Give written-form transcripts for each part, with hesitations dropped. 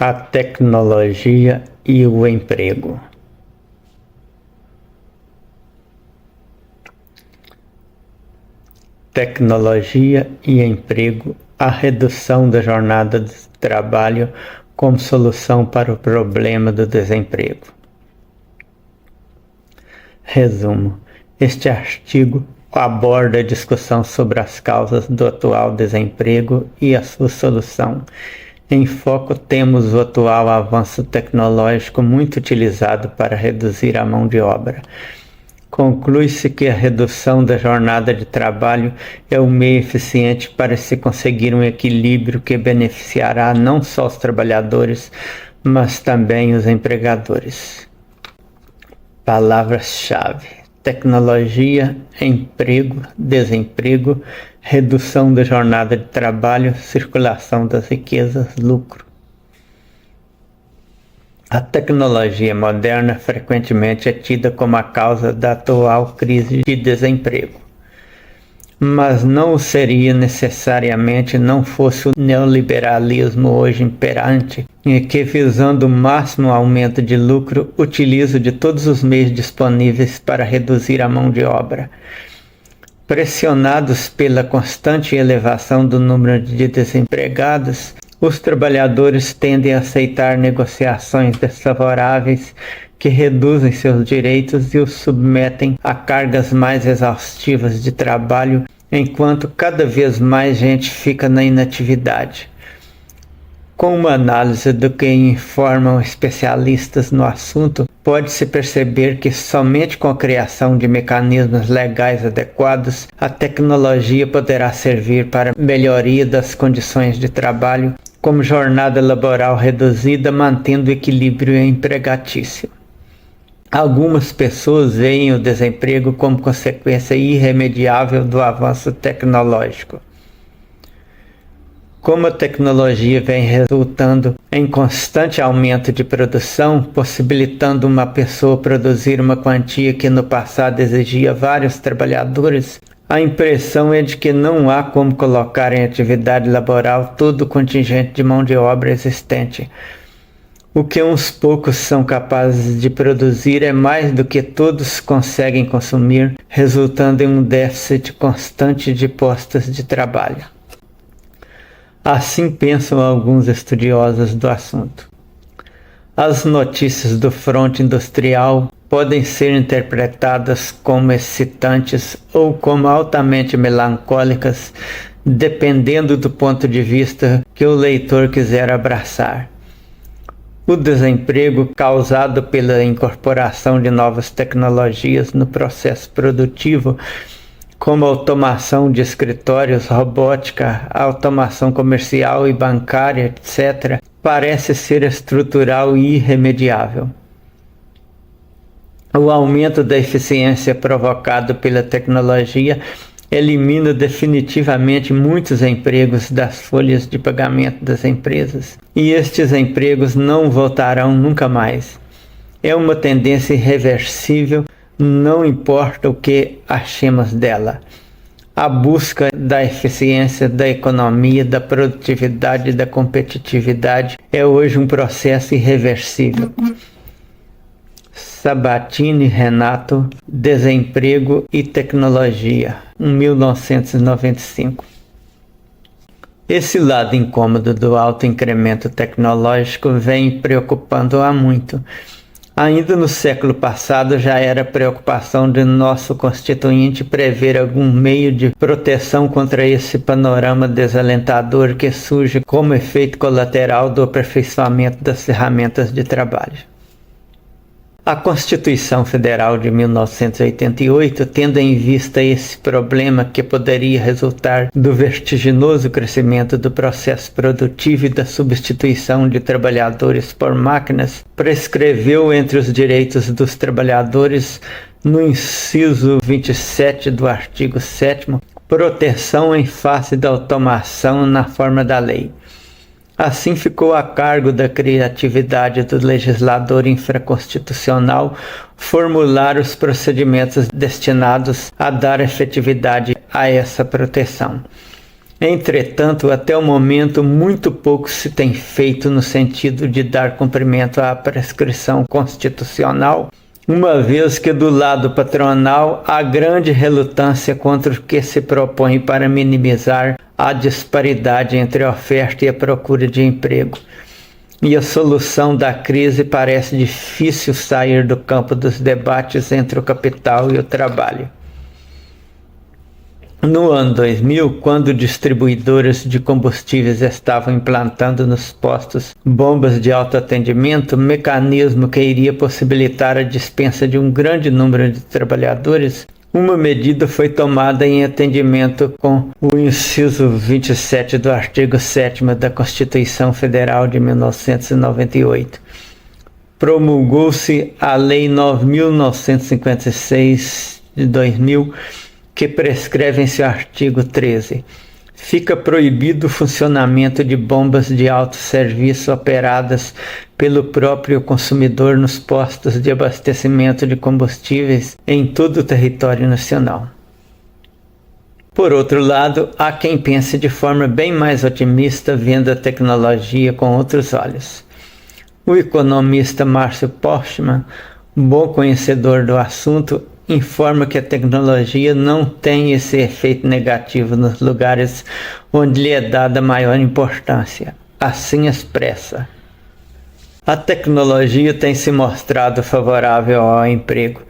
a tecnologia e o emprego. Tecnologia e emprego, a redução da jornada de trabalho como solução para o problema do desemprego. Resumo: este artigo aborda a discussão sobre as causas do atual desemprego e a sua solução. Em foco temos o atual avanço tecnológico muito utilizado para reduzir a mão de obra. Conclui-se que a redução da jornada de trabalho é o meio eficiente para se conseguir um equilíbrio que beneficiará não só os trabalhadores, mas também os empregadores. Palavras-chave: tecnologia, emprego, desemprego, redução da jornada de trabalho, circulação das riquezas, lucro. A tecnologia moderna frequentemente é tida como a causa da atual crise de desemprego, mas não o seria necessariamente não fosse o neoliberalismo hoje imperante, em que, visando o máximo aumento de lucro, utiliza de todos os meios disponíveis para reduzir a mão de obra. Pressionados pela constante elevação do número de desempregados, os trabalhadores tendem a aceitar negociações desfavoráveis que reduzem seus direitos e os submetem a cargas mais exaustivas de trabalho, enquanto cada vez mais gente fica na inatividade. Com uma análise do que informam especialistas no assunto, pode-se perceber que somente com a criação de mecanismos legais adequados, a tecnologia poderá servir para a melhoria das condições de trabalho, como jornada laboral reduzida, mantendo o equilíbrio empregatício. Algumas pessoas veem o desemprego como consequência irremediável do avanço tecnológico. Como a tecnologia vem resultando em constante aumento de produção, possibilitando uma pessoa produzir uma quantia que no passado exigia vários trabalhadores, a impressão é de que não há como colocar em atividade laboral todo o contingente de mão de obra existente. O que uns poucos são capazes de produzir é mais do que todos conseguem consumir, resultando em um déficit constante de postos de trabalho. Assim pensam alguns estudiosos do assunto. As notícias do fronte industrial podem ser interpretadas como excitantes ou como altamente melancólicas, dependendo do ponto de vista que o leitor quiser abraçar. O desemprego causado pela incorporação de novas tecnologias no processo produtivo, como automação de escritórios, robótica, automação comercial e bancária, etc., parece ser estrutural e irremediável. O aumento da eficiência provocado pela tecnologia elimina definitivamente muitos empregos das folhas de pagamento das empresas, e estes empregos não voltarão nunca mais. É uma tendência irreversível, não importa o que achemos dela. A busca da eficiência, da economia, da produtividade e da competitividade é hoje um processo irreversível. Sabatini, Renato, Desemprego e Tecnologia, 1995. Esse lado incômodo do alto incremento tecnológico vem preocupando há muito. Ainda no século passado já era preocupação de nosso constituinte prever algum meio de proteção contra esse panorama desalentador que surge como efeito colateral do aperfeiçoamento das ferramentas de trabalho. A Constituição Federal de 1988, tendo em vista esse problema que poderia resultar do vertiginoso crescimento do processo produtivo e da substituição de trabalhadores por máquinas, prescreveu entre os direitos dos trabalhadores, no inciso 27 do artigo 7º, proteção em face da automação na forma da lei. Assim ficou a cargo da criatividade do legislador infraconstitucional formular os procedimentos destinados a dar efetividade a essa proteção. Entretanto, até o momento, muito pouco se tem feito no sentido de dar cumprimento à prescrição constitucional, uma vez que do lado patronal há grande relutância contra o que se propõe para minimizar a disparidade entre a oferta e a procura de emprego. E a solução da crise parece difícil sair do campo dos debates entre o capital e o trabalho. No ano 2000, quando distribuidoras de combustíveis estavam implantando nos postos bombas de autoatendimento, mecanismo que iria possibilitar a dispensa de um grande número de trabalhadores, uma medida foi tomada em atendimento com o inciso 27 do artigo 7º da Constituição Federal de 1998. Promulgou-se a Lei 9.956 de 2000, que prescreve em seu artigo 13. Fica proibido o funcionamento de bombas de autosserviço operadas pelo próprio consumidor nos postos de abastecimento de combustíveis em todo o território nacional. Por outro lado, há quem pense de forma bem mais otimista, vendo a tecnologia com outros olhos. O economista Márcio Postman, bom conhecedor do assunto, informa que a tecnologia não tem esse efeito negativo nos lugares onde lhe é dada maior importância. Assim expressa: a tecnologia tem se mostrado favorável ao emprego.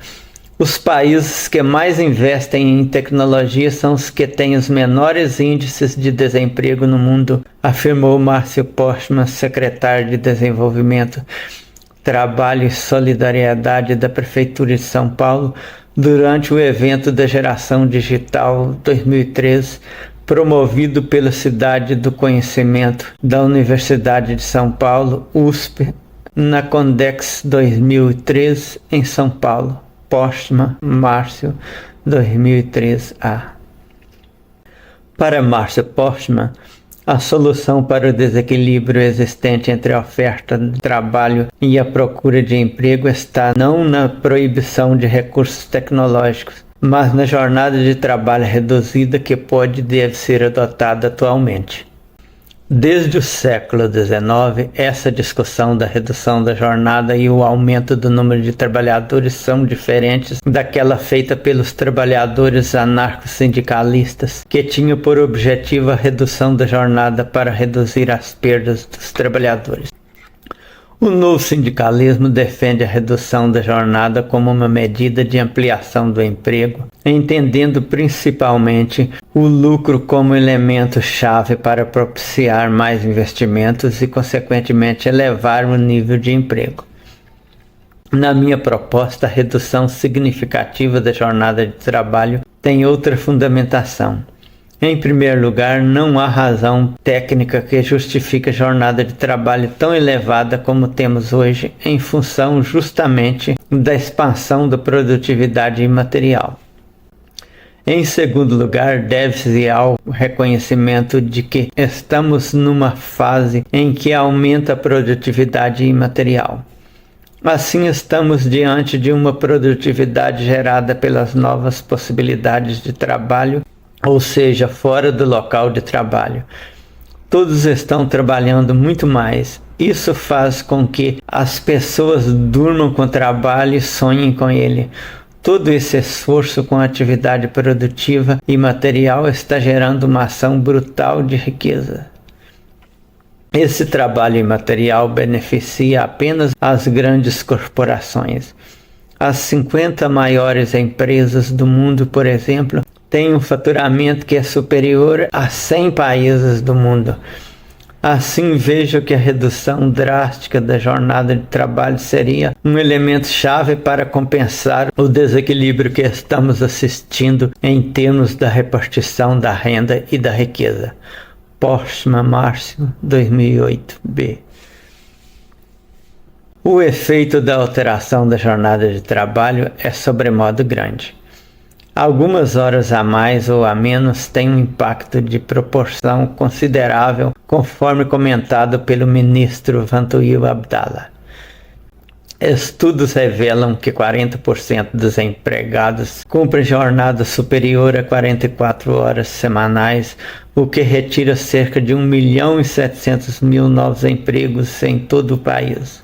Os países que mais investem em tecnologia são os que têm os menores índices de desemprego no mundo, afirmou Márcio Postman, secretário de Desenvolvimento, Trabalho e Solidariedade da Prefeitura de São Paulo, durante o evento da Geração Digital 2003, promovido pela Cidade do Conhecimento da Universidade de São Paulo, USP, na Condex 2003, em São Paulo. Postman, Márcio, 2003A. Para Márcio Postman, a solução para o desequilíbrio existente entre a oferta de trabalho e a procura de emprego está não na proibição de recursos tecnológicos, mas na jornada de trabalho reduzida que pode e deve ser adotada atualmente. Desde o século XIX, essa discussão da redução da jornada e o aumento do número de trabalhadores são diferentes daquela feita pelos trabalhadores anarco-sindicalistas, que tinha por objetivo a redução da jornada para reduzir as perdas dos trabalhadores. O novo sindicalismo defende a redução da jornada como uma medida de ampliação do emprego, entendendo principalmente o lucro como elemento-chave para propiciar mais investimentos e, consequentemente, elevar o nível de emprego. Na minha proposta, a redução significativa da jornada de trabalho tem outra fundamentação. Em primeiro lugar, não há razão técnica que justifique a jornada de trabalho tão elevada como temos hoje, em função justamente da expansão da produtividade imaterial. Em segundo lugar, deve-se ao reconhecimento de que estamos numa fase em que aumenta a produtividade imaterial. Assim, estamos diante de uma produtividade gerada pelas novas possibilidades de trabalho, ou seja, fora do local de trabalho. Todos estão trabalhando muito mais. Isso faz com que as pessoas durmam com o trabalho e sonhem com ele. Todo esse esforço com a atividade produtiva e material está gerando uma ação brutal de riqueza. Esse trabalho imaterial beneficia apenas as grandes corporações. As 50 maiores empresas do mundo, por exemplo, têm um faturamento que é superior a 100 países do mundo. Assim, vejo que a redução drástica da jornada de trabalho seria um elemento-chave para compensar o desequilíbrio que estamos assistindo em termos da repartição da renda e da riqueza. Postman, Márcio, 2008b. O efeito da alteração da jornada de trabalho é sobremodo grande. Algumas horas a mais ou a menos têm um impacto de proporção considerável, conforme comentado pelo ministro Vantuil Abdallah. Estudos revelam que 40% dos empregados cumprem jornada superior a 44 horas semanais, o que retira cerca de 1.700.000 novos empregos em todo o país.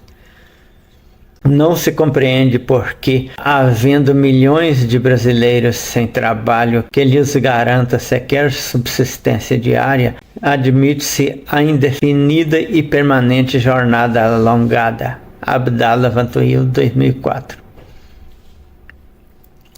Não se compreende por que, havendo milhões de brasileiros sem trabalho que lhes garanta sequer subsistência diária, admite-se a indefinida e permanente jornada alongada. Abdallah Vantuil, 2004.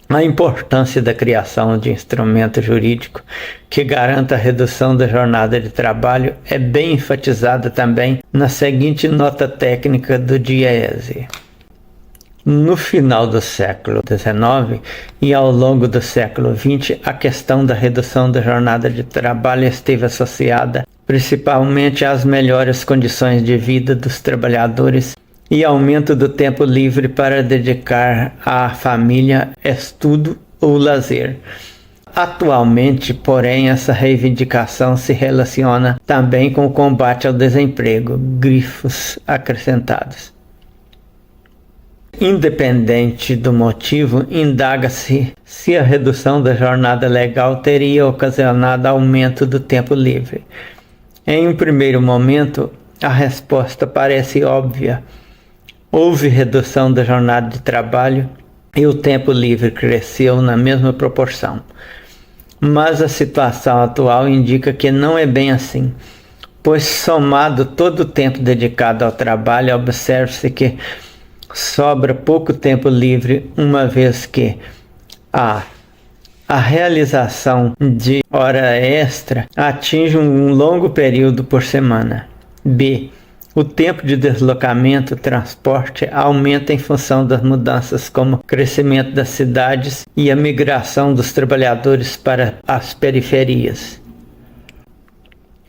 A importância da criação de instrumento jurídico que garanta a redução da jornada de trabalho é bem enfatizada também na seguinte nota técnica do Diese. No final do século XIX e ao longo do século XX, a questão da redução da jornada de trabalho esteve associada principalmente às melhores condições de vida dos trabalhadores e aumento do tempo livre para dedicar à família, estudo ou lazer. Atualmente, porém, essa reivindicação se relaciona também com o combate ao desemprego, grifos acrescentados. Independente do motivo, indaga-se se a redução da jornada legal teria ocasionado aumento do tempo livre. Em um primeiro momento, a resposta parece óbvia. Houve redução da jornada de trabalho e o tempo livre cresceu na mesma proporção. Mas a situação atual indica que não é bem assim, pois somado todo o tempo dedicado ao trabalho, observa-se que sobra pouco tempo livre, uma vez que a realização de hora extra atinge um longo período por semana. B. O tempo de deslocamento, transporte, aumenta em função das mudanças como o crescimento das cidades e a migração dos trabalhadores para as periferias.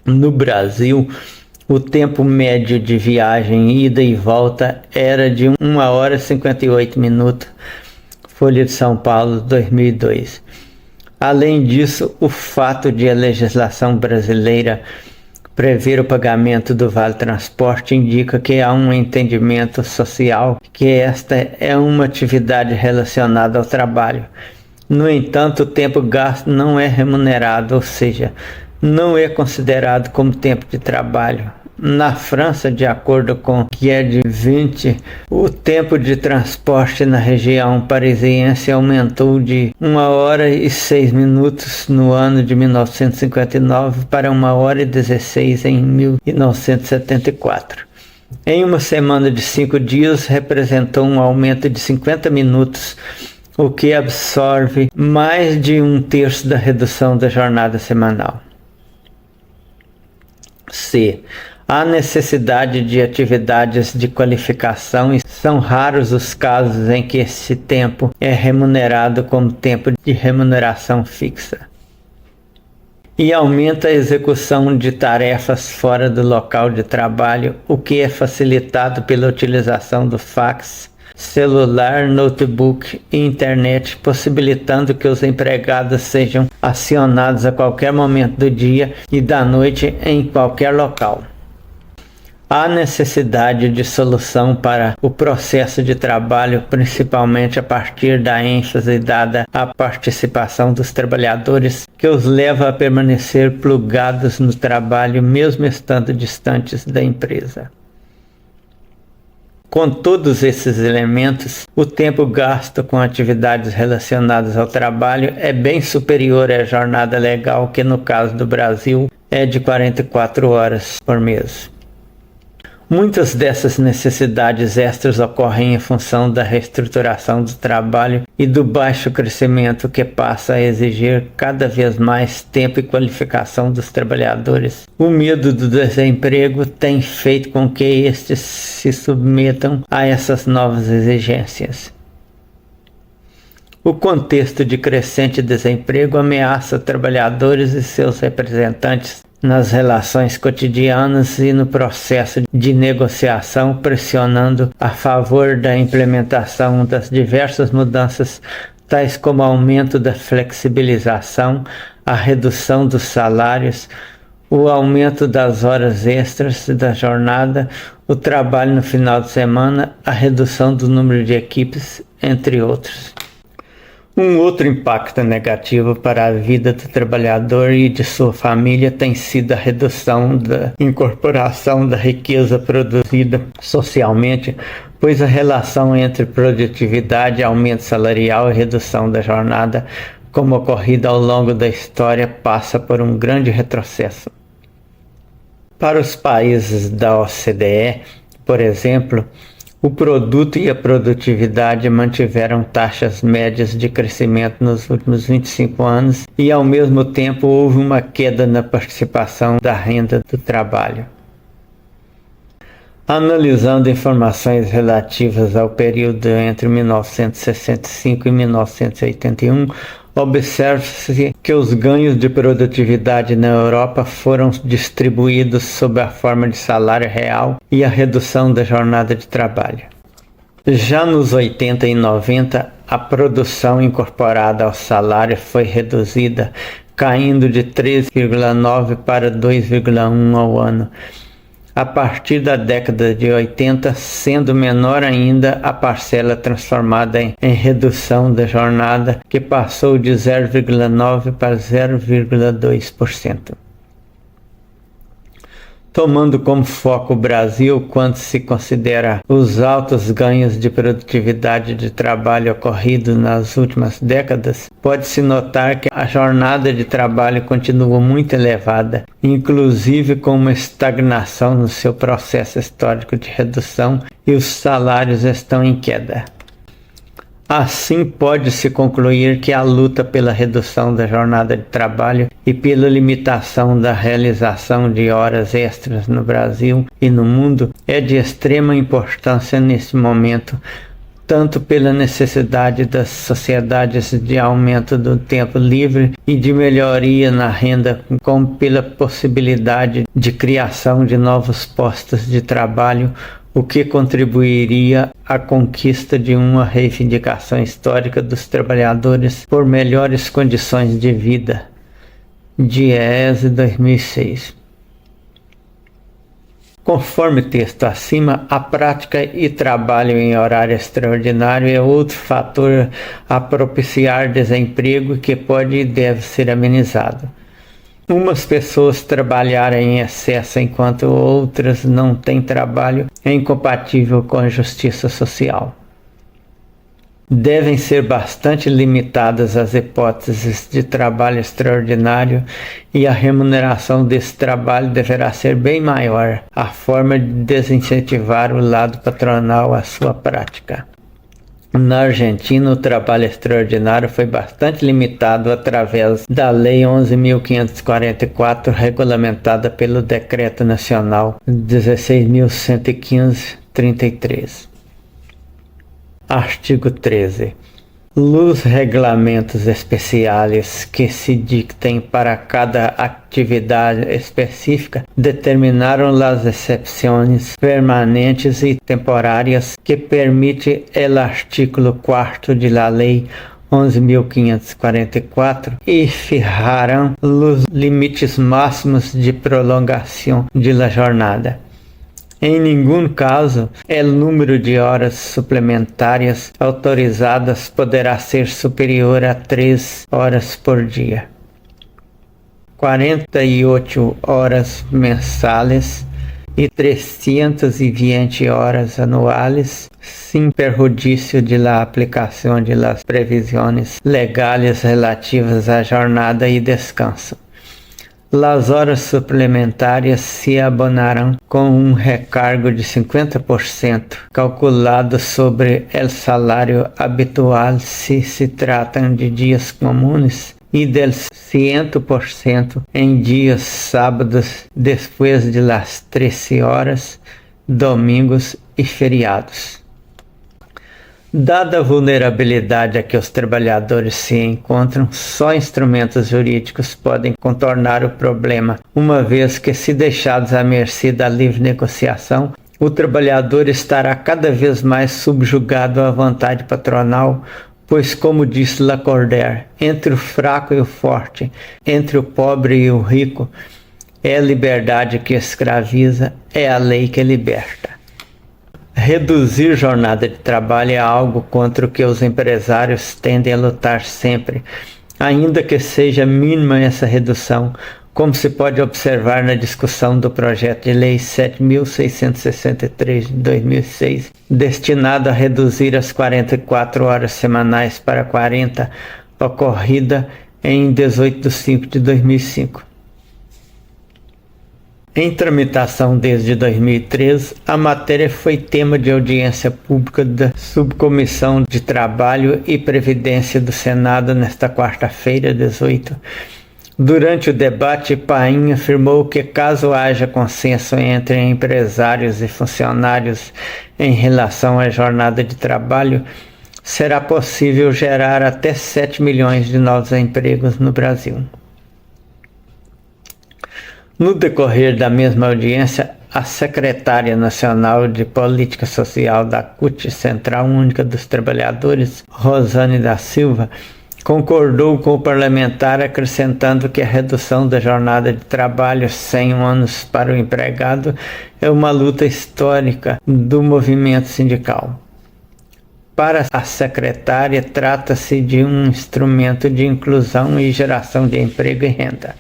No Brasil, o tempo médio de viagem, ida e volta, era de 1 hora e 58 minutos, Folha de São Paulo, 2002. Além disso, o fato de a legislação brasileira prever o pagamento do Vale Transporte indica que há um entendimento social que esta é uma atividade relacionada ao trabalho. No entanto, o tempo gasto não é remunerado, ou seja, não é considerado como tempo de trabalho. Na França, de acordo com Guy 20, o tempo de transporte na região parisiense aumentou de 1 hora e 6 minutos no ano de 1959 para 1 hora e 16 em 1974. Em uma semana de 5 dias, representou um aumento de 50 minutos, o que absorve mais de 1/3 da redução da jornada semanal. C. Há necessidade de atividades de qualificação e são raros os casos em que esse tempo é remunerado como tempo de remuneração fixa. E aumenta a execução de tarefas fora do local de trabalho, o que é facilitado pela utilização do fax, celular, notebook e internet, possibilitando que os empregados sejam acionados a qualquer momento do dia e da noite em qualquer local. Há necessidade de solução para o processo de trabalho, principalmente a partir da ênfase dada à participação dos trabalhadores, que os leva a permanecer plugados no trabalho mesmo estando distantes da empresa. Com todos esses elementos, o tempo gasto com atividades relacionadas ao trabalho é bem superior à jornada legal, que no caso do Brasil é de 44 horas por mês. Muitas dessas necessidades extras ocorrem em função da reestruturação do trabalho e do baixo crescimento que passa a exigir cada vez mais tempo e qualificação dos trabalhadores. O medo do desemprego tem feito com que estes se submetam a essas novas exigências. O contexto de crescente desemprego ameaça trabalhadores e seus representantes nas relações cotidianas e no processo de negociação, pressionando a favor da implementação das diversas mudanças, tais como o aumento da flexibilização, a redução dos salários, o aumento das horas extras da jornada, o trabalho no final de semana, a redução do número de equipes, entre outros. Um outro impacto negativo para a vida do trabalhador e de sua família tem sido a redução da incorporação da riqueza produzida socialmente, pois a relação entre produtividade, aumento salarial e redução da jornada, como ocorrido ao longo da história, passa por um grande retrocesso. Para os países da OCDE, por exemplo, o produto e a produtividade mantiveram taxas médias de crescimento nos últimos 25 anos e, ao mesmo tempo, houve uma queda na participação da renda do trabalho. Analisando informações relativas ao período entre 1965 e 1981, observa-se que os ganhos de produtividade na Europa foram distribuídos sob a forma de salário real e a redução da jornada de trabalho. Já nos 80 e 90, a produção incorporada ao salário foi reduzida, caindo de 3,9 para 2,1 ao ano. A partir da década de 80, sendo menor ainda a parcela transformada em redução da jornada, que passou de 0,9% para 0,2%. Tomando como foco o Brasil, quando se considera os altos ganhos de produtividade de trabalho ocorridos nas últimas décadas, pode-se notar que a jornada de trabalho continua muito elevada, inclusive com uma estagnação no seu processo histórico de redução, e os salários estão em queda. Assim, pode-se concluir que a luta pela redução da jornada de trabalho e pela limitação da realização de horas extras no Brasil e no mundo é de extrema importância nesse momento, tanto pela necessidade das sociedades de aumento do tempo livre e de melhoria na renda, como pela possibilidade de criação de novos postos de trabalho, o que contribuiria à conquista de uma reivindicação histórica dos trabalhadores por melhores condições de vida. Diese 2006. Conforme texto acima, a prática e trabalho em horário extraordinário é outro fator a propiciar desemprego que pode e deve ser amenizado. Umas pessoas trabalharem em excesso enquanto outras não têm trabalho é incompatível com a justiça social. Devem ser bastante limitadas as hipóteses de trabalho extraordinário e a remuneração desse trabalho deverá ser bem maior, a forma de desincentivar o lado patronal à sua prática. Na Argentina, o trabalho extraordinário foi bastante limitado através da Lei 11.544, regulamentada pelo Decreto Nacional 16.115/33. Artigo 13. Os regulamentos especiais que se dictem para cada atividade específica determinaram as exceções permanentes e temporárias que permite o artículo 4º de la Lei 11.544 e fijarão os limites máximos de prolongação de la jornada. Em nenhum caso, o número de horas suplementárias autorizadas poderá ser superior a 3 horas por dia. 48 horas mensais e 320 horas anuais, sem perjuízo de la aplicação de las previsões legais relativas à jornada e descanso. As horas suplementares se abonarão com um recargo de 50%, calculado sobre o salário habitual se se tratam de dias comuns, e del 100% em dias sábados depois de las 13 horas, domingos e feriados. Dada a vulnerabilidade a que os trabalhadores se encontram, só instrumentos jurídicos podem contornar o problema, uma vez que, se deixados à mercê da livre negociação, o trabalhador estará cada vez mais subjugado à vontade patronal, pois, como disse Lacordaire, entre o fraco e o forte, entre o pobre e o rico, É a liberdade que escraviza, é a lei que liberta. Reduzir jornada de trabalho é algo contra o que os empresários tendem a lutar sempre, ainda que seja mínima essa redução, como se pode observar na discussão do projeto de lei 7.663 de 2006, destinado a reduzir as 44 horas semanais para 40, ocorrida em 18 de 5 de 2005. Em tramitação desde 2013, a matéria foi tema de audiência pública da Subcomissão de Trabalho e Previdência do Senado nesta quarta-feira, 18. Durante o debate, Paim afirmou que caso haja consenso entre empresários e funcionários em relação à jornada de trabalho, será possível gerar até 7 milhões de novos empregos no Brasil. No decorrer da mesma audiência, a secretária nacional de Política Social da CUT, Central Única dos Trabalhadores, Rosane da Silva, concordou com o parlamentar, acrescentando que a redução da jornada de trabalho sem ônus para o empregado é uma luta histórica do movimento sindical. Para a secretária, trata-se de um instrumento de inclusão e geração de emprego e renda.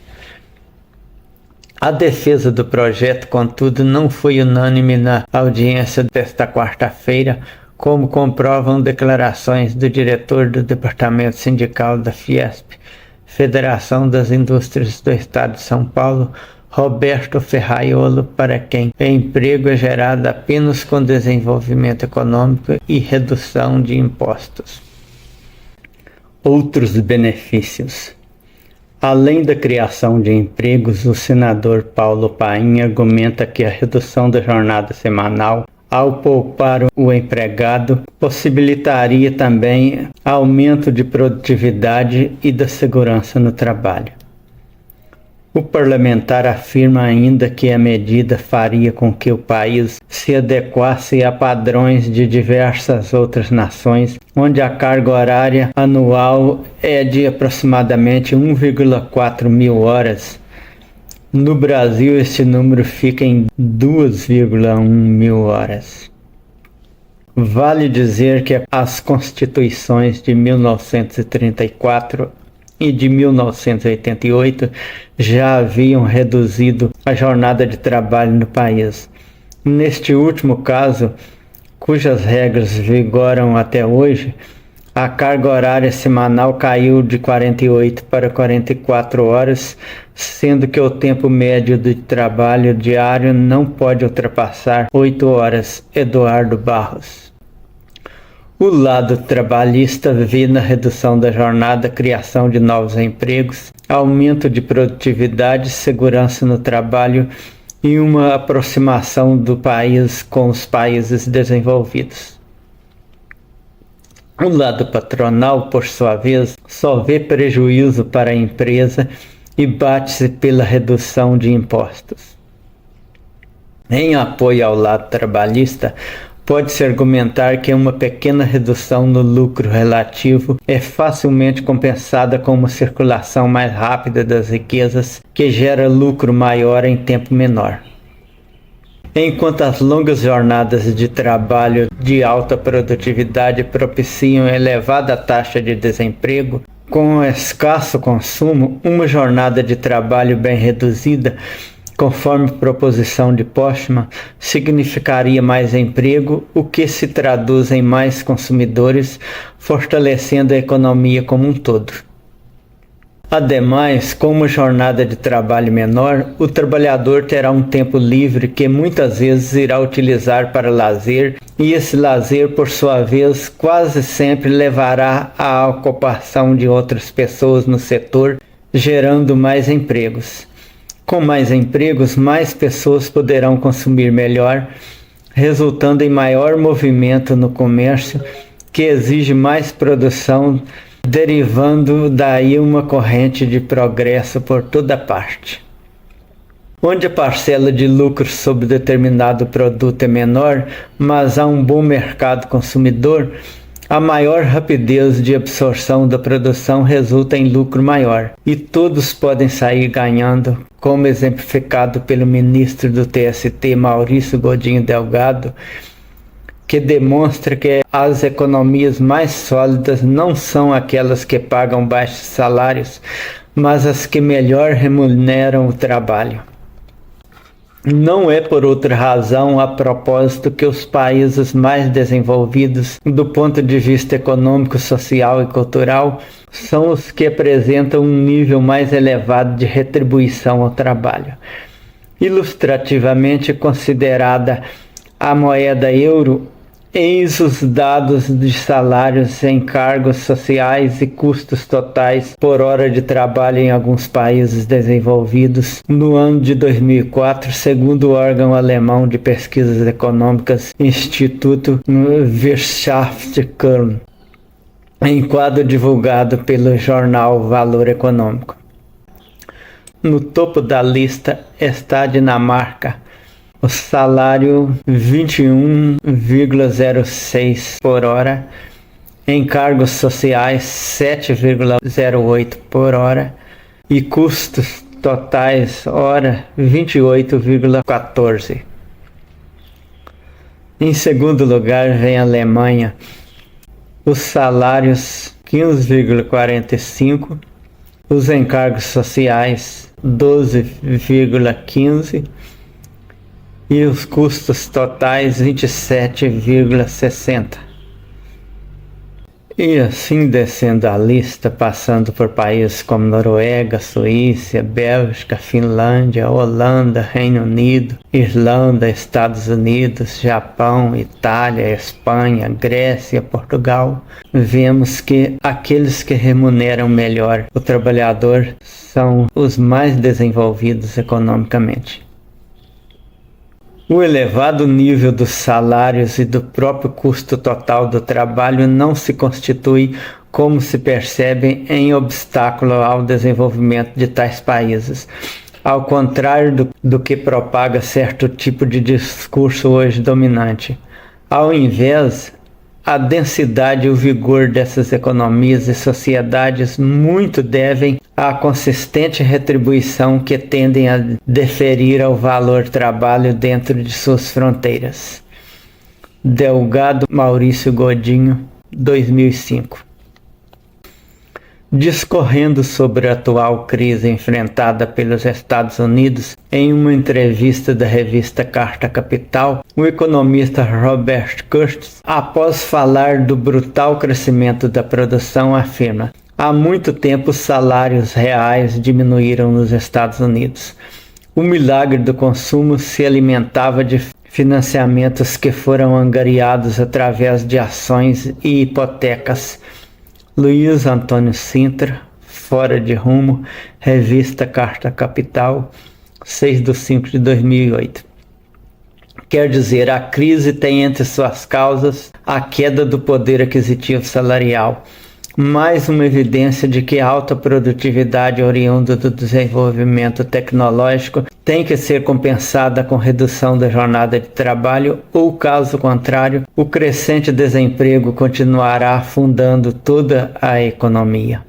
A defesa do projeto, contudo, não foi unânime na audiência desta quarta-feira, como comprovam declarações do diretor do Departamento Sindical da Fiesp, Federação das Indústrias do Estado de São Paulo, Roberto Ferraiolo, para quem o emprego é gerado apenas com desenvolvimento econômico e redução de impostos. Outros benefícios. Além da criação de empregos, o senador Paulo Paim argumenta que a redução da jornada semanal, ao poupar o empregado, possibilitaria também aumento de produtividade e da segurança no trabalho. O parlamentar afirma ainda que a medida faria com que o país se adequasse a padrões de diversas outras nações, onde a carga horária anual é de aproximadamente 1,4 mil horas. No Brasil, esse número fica em 2,1 mil horas. Vale dizer que as constituições de 1934 e de 1988 já haviam reduzido a jornada de trabalho no país. Neste último caso, cujas regras vigoram até hoje, a carga horária semanal caiu de 48 para 44 horas, sendo que o tempo médio de trabalho diário não pode ultrapassar 8 horas. Eduardo Barros. O lado trabalhista vê na redução da jornada a criação de novos empregos, aumento de produtividade, segurança no trabalho e uma aproximação do país com os países desenvolvidos. O lado patronal, por sua vez, só vê prejuízo para a empresa e bate-se pela redução de impostos. Em apoio ao lado trabalhista, pode-se argumentar que uma pequena redução no lucro relativo é facilmente compensada com uma circulação mais rápida das riquezas, que gera lucro maior em tempo menor. Enquanto as longas jornadas de trabalho de alta produtividade propiciam elevada taxa de desemprego, com escasso consumo, uma jornada de trabalho bem reduzida, conforme proposição de Postman, significaria mais emprego, o que se traduz em mais consumidores, fortalecendo a economia como um todo. Ademais, com uma jornada de trabalho menor, o trabalhador terá um tempo livre que muitas vezes irá utilizar para lazer, e esse lazer, por sua vez, quase sempre levará à ocupação de outras pessoas no setor, gerando mais empregos. Com mais empregos, mais pessoas poderão consumir melhor, resultando em maior movimento no comércio, que exige mais produção, derivando daí uma corrente de progresso por toda parte. Onde a parcela de lucro sobre determinado produto é menor, mas há um bom mercado consumidor, A maior rapidez de absorção da produção resulta em lucro maior, e todos podem sair ganhando, como exemplificado pelo ministro do TST, Maurício Godinho Delgado, que demonstra que as economias mais sólidas não são aquelas que pagam baixos salários, mas as que melhor remuneram o trabalho. Não é por outra razão a propósito que os países mais desenvolvidos do ponto de vista econômico, social e cultural são os que apresentam um nível mais elevado de retribuição ao trabalho. Ilustrativamente considerada a moeda euro, eis os dados de salários, encargos sociais e custos totais por hora de trabalho em alguns países desenvolvidos no ano de 2004, segundo o órgão alemão de pesquisas econômicas Instituto Wirtschaftskern, em quadro divulgado pelo jornal Valor Econômico. No topo da lista está a Dinamarca. O salário 21,06 por hora, encargos sociais 7,08 por hora e custos totais hora 28,14. Em segundo lugar vem a Alemanha, os salários 15,45, os encargos sociais 12,15 e os custos totais 27,60. E assim descendo a lista, passando por países como Noruega, Suíça, Bélgica, Finlândia, Holanda, Reino Unido, Irlanda, Estados Unidos, Japão, Itália, Espanha, Grécia, Portugal, vemos que aqueles que remuneram melhor o trabalhador são os mais desenvolvidos economicamente. O elevado nível dos salários e do próprio custo total do trabalho não se constitui, como se percebe, em obstáculo ao desenvolvimento de tais países. Ao contrário do que propaga certo tipo de discurso hoje dominante. Ao invés, a densidade e o vigor dessas economias e sociedades muito devem à consistente retribuição que tendem a deferir ao valor trabalho dentro de suas fronteiras. Delgado Maurício Godinho, 2005. Discorrendo sobre a atual crise enfrentada pelos Estados Unidos, em uma entrevista da revista Carta Capital, o economista Robert Kurtis, após falar do brutal crescimento da produção, afirma: há muito tempo os salários reais diminuíram nos Estados Unidos. O milagre do consumo se alimentava de financiamentos que foram angariados através de ações e hipotecas. Luiz Antônio Sintra, Fora de Rumo, revista Carta Capital, 6/5/2008. Quer dizer, a crise tem entre suas causas a queda do poder aquisitivo salarial, mais uma evidência de que a alta produtividade oriunda do desenvolvimento tecnológico tem que ser compensada com redução da jornada de trabalho ou, caso contrário, o crescente desemprego continuará afundando toda a economia.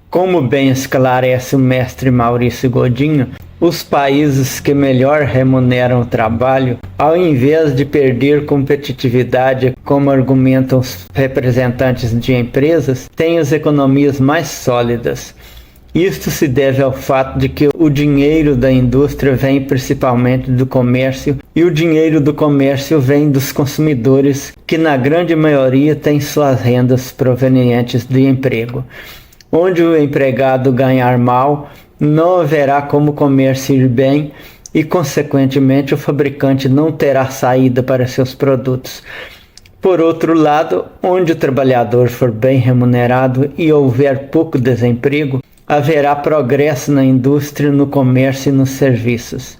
Como bem esclarece o mestre Maurício Godinho, os países que melhor remuneram o trabalho, ao invés de perder competitividade, como argumentam os representantes de empresas, têm as economias mais sólidas. Isto se deve ao fato de que o dinheiro da indústria vem principalmente do comércio e o dinheiro do comércio vem dos consumidores, que na grande maioria têm suas rendas provenientes de emprego. Onde o empregado ganhar mal, não haverá como o comércio ir bem e, consequentemente, o fabricante não terá saída para seus produtos. Por outro lado, onde o trabalhador for bem remunerado e houver pouco desemprego, haverá progresso na indústria, no comércio e nos serviços.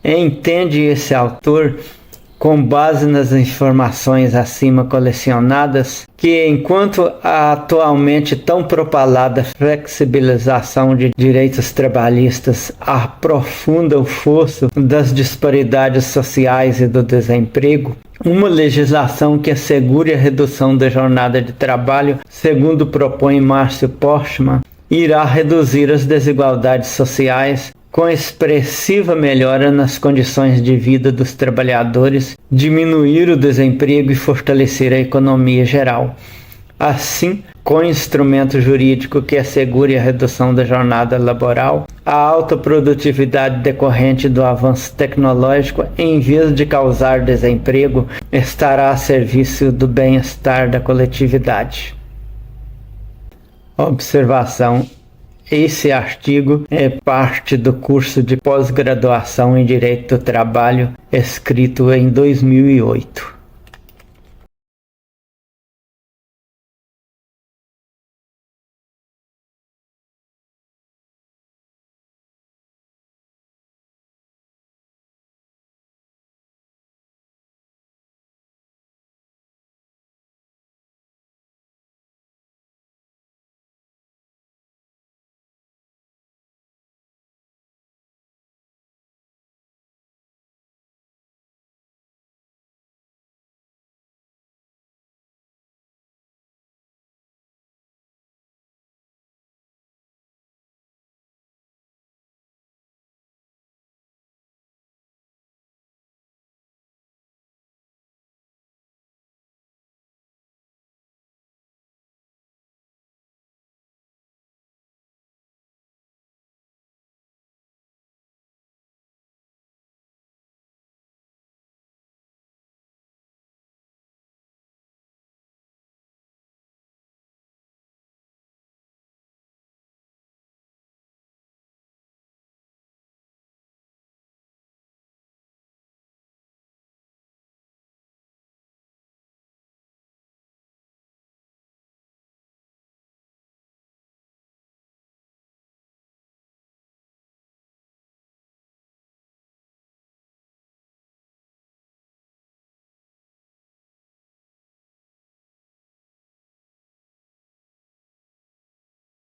Entende esse autor, com base nas informações acima colecionadas, que enquanto a atualmente tão propalada flexibilização de direitos trabalhistas aprofunda o fosso das disparidades sociais e do desemprego, Uma legislação que assegure a redução da jornada de trabalho, segundo propõe Márcio Portman, irá reduzir as desigualdades sociais com expressiva melhora nas condições de vida dos trabalhadores, diminuir o desemprego e fortalecer a economia geral. Assim, com instrumento jurídico que assegure a redução da jornada laboral, a alta produtividade decorrente do avanço tecnológico, em vez de causar desemprego, estará a serviço do bem-estar da coletividade. Observação: esse artigo é parte do curso de pós-graduação em Direito do Trabalho, escrito em 2008.